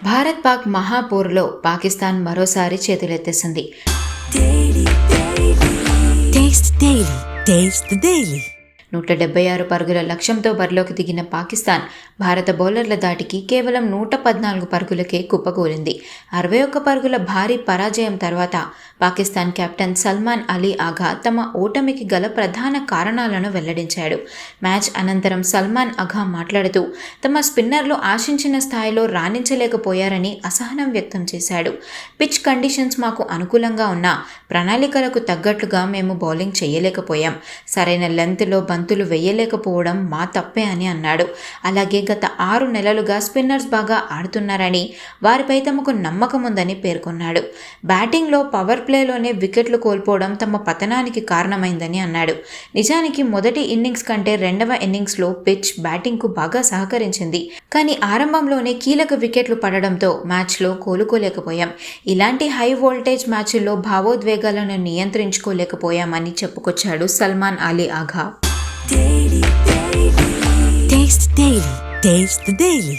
భారత్ పాక్ మహాపోరులో పాకిస్తాన్ మరోసారి చేతులెత్తేసింది. Taste the Daily. 176 పరుగుల లక్ష్యంతో బరిలోకి దిగిన పాకిస్తాన్ భారత బౌలర్ల దాటికి కేవలం 114 పరుగులకే కుప్పకూలింది. 61 పరుగుల భారీ పరాజయం తర్వాత పాకిస్తాన్ కెప్టెన్ సల్మాన్ అలీ ఆఘా తమ ఓటమికి గల ప్రధాన కారణాలను వెల్లడించాడు. మ్యాచ్ అనంతరం సల్మాన్ ఆఘా మాట్లాడుతూ తమ స్పిన్నర్లు ఆశించిన స్థాయిలో రాణించలేకపోయారని అసహనం వ్యక్తం చేశాడు. పిచ్ కండిషన్స్ మాకు అనుకూలంగా ఉన్నా ప్రణాళికలకు తగ్గట్లుగా మేము బౌలింగ్ చేయలేకపోయాం. సరైన లెంత్లో బంతులు వేయలేకపోవడం మా తప్పే అని అన్నాడు. అలాగే గత 6 నెలలుగా స్పిన్నర్స్ బాగా ఆడుతున్నారని వారిపై తమకు నమ్మకం ఉందని పేర్కొన్నాడు. బ్యాటింగ్లో పవర్ ప్లేలోనే వికెట్లు కోల్పోవడం తమ పతనానికి కారణమైందని అన్నాడు. నిజానికి మొదటి ఇన్నింగ్స్ కంటే రెండవ ఇన్నింగ్స్లో పిచ్ బ్యాటింగ్కు బాగా సహకరించింది. కానీ ఆరంభంలోనే కీలక వికెట్లు పడడంతో మ్యాచ్లో కోలుకోలేకపోయాం. ఇలాంటి హై వోల్టేజ్ మ్యాచ్ల్లో భావోద్వేగాలను నియంత్రించుకోలేకపోయామని చెప్పుకొచ్చాడు Salman Ali Agha. Taste the Daily.